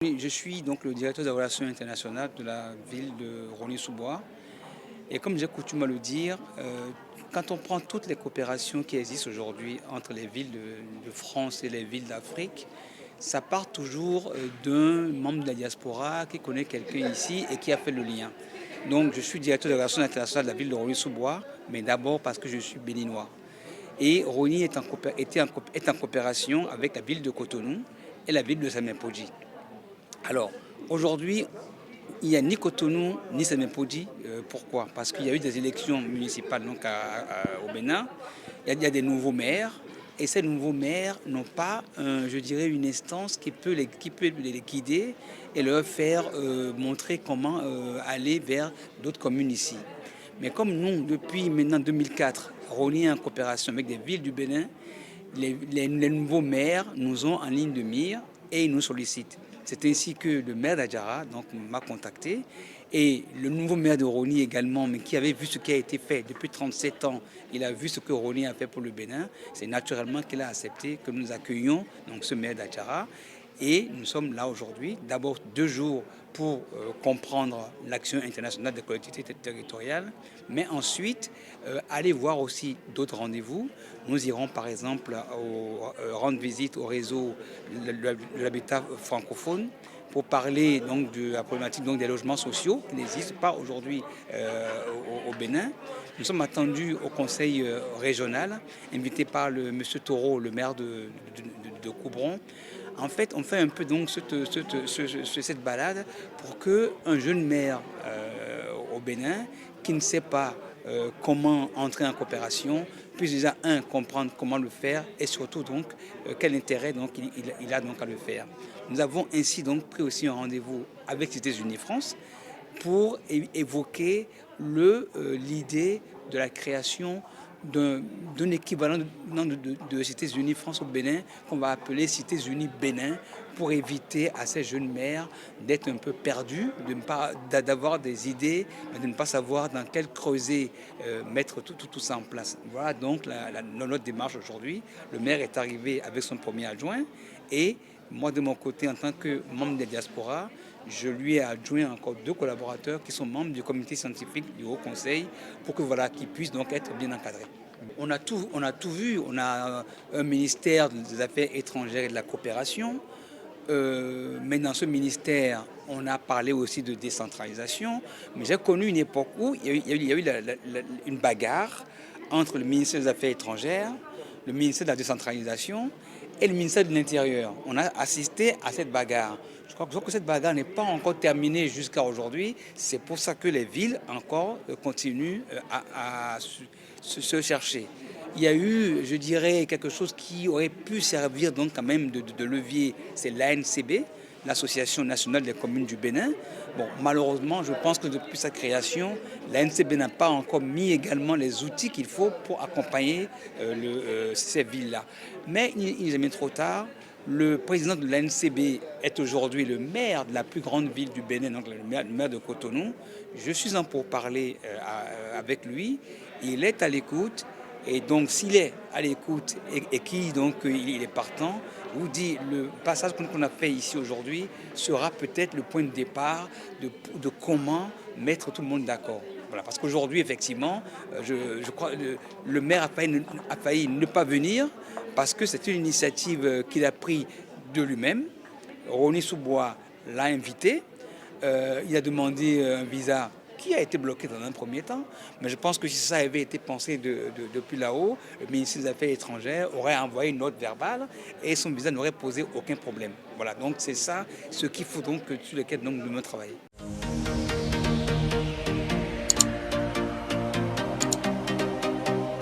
Oui, je suis donc le directeur des relations internationales de la ville de Rosny-sous-Bois. Et comme j'ai coutume à le dire, quand on prend toutes les coopérations qui existent aujourd'hui entre les villes de France et les villes d'Afrique, ça part toujours d'un membre de la diaspora qui connaît quelqu'un ici et qui a fait le lien. Donc je suis directeur des relations internationales de la ville de Rosny-sous-Bois, mais d'abord parce que je suis béninois. Et Rony est en coopération avec la ville de Cotonou et la ville de Saint-Mépodji. Alors, aujourd'hui, il n'y a ni Cotonou ni Semempodi. Pourquoi? Parce qu'il y a eu des élections municipales donc au Bénin. Il y a des nouveaux maires. Et ces nouveaux maires n'ont pas, je dirais, une instance qui peut les guider et leur faire montrer comment aller vers d'autres communes ici. Mais comme nous, depuis maintenant 2004, Rony est en coopération avec des villes du Bénin, les nouveaux maires nous ont en ligne de mire et ils nous sollicitent. C'est ainsi que le maire d'Adjara m'a contacté et le nouveau maire de Rony également, mais qui avait vu ce qui a été fait depuis 37 ans, il a vu ce que Rony a fait pour le Bénin. C'est naturellement qu'il a accepté que nous accueillions donc ce maire d'Adjara. Et nous sommes là aujourd'hui, d'abord 2 jours pour comprendre l'action internationale des collectivités territoriales, mais ensuite aller voir aussi d'autres rendez-vous. Nous irons par exemple rendre visite au réseau de l'habitat francophone pour parler donc de la problématique donc, des logements sociaux qui n'existent pas aujourd'hui au Bénin. Nous sommes attendus au conseil régional, invité par monsieur Taureau, le maire de Coubron. En fait, on fait un peu donc cette balade pour qu'un jeune maire au Bénin qui ne sait pas comment entrer en coopération puisse déjà, comprendre comment le faire et surtout donc quel intérêt donc, il a donc à le faire. Nous avons ainsi donc pris aussi un rendez-vous avec les États-Unis France pour évoquer l'idée de la création d'un équivalent de Cités Unies France au Bénin qu'on va appeler Cités Unies Bénin pour éviter à ces jeunes maires d'être un peu perdus, d'avoir des idées, mais de ne pas savoir dans quel creuset mettre tout ça en place. Voilà donc notre démarche aujourd'hui. Le maire est arrivé avec son premier adjoint et moi de mon côté en tant que membre des diasporas, je lui ai adjoint encore 2 collaborateurs qui sont membres du comité scientifique du Haut Conseil pour que voilà, qu'ils puissent donc être bien encadrés. On a tout vu. On a un ministère des Affaires étrangères et de la coopération. Mais dans ce ministère, on a parlé aussi de décentralisation. Mais j'ai connu une époque où il y a eu une bagarre entre le ministère des Affaires étrangères, le ministère de la décentralisation et le ministère de l'Intérieur. On a assisté à cette bagarre. Je crois que cette bagarre n'est pas encore terminée jusqu'à aujourd'hui. C'est pour ça que les villes encore continuent à se chercher. Il y a eu, je dirais, quelque chose qui aurait pu servir donc quand même de levier. C'est l'ANCB, l'Association nationale des communes du Bénin. Bon, malheureusement, je pense que depuis sa création, l'ANCB n'a pas encore mis également les outils qu'il faut pour accompagner ces villes-là. Mais il n'est jamais trop tard. Le président de l'ANCB est aujourd'hui le maire de la plus grande ville du Bénin, donc le maire de Cotonou. Je suis en pourparlers avec lui. Il est à l'écoute. Et donc, s'il est à l'écoute et qui donc il est partant, je vous dis, le passage qu'on a fait ici aujourd'hui sera peut-être le point de départ de comment mettre tout le monde d'accord. Voilà, parce qu'aujourd'hui, effectivement, je crois que le maire a failli ne pas venir parce que c'est une initiative qu'il a prise de lui-même. Rosny-sous-Bois l'a invité. Il a demandé un visa qui a été bloqué dans un premier temps. Mais je pense que si ça avait été pensé depuis là-haut, le ministère des Affaires étrangères aurait envoyé une note verbale et son visa n'aurait posé aucun problème. Voilà, donc c'est ça ce qu'il faut donc sur lequel nous devons travailler.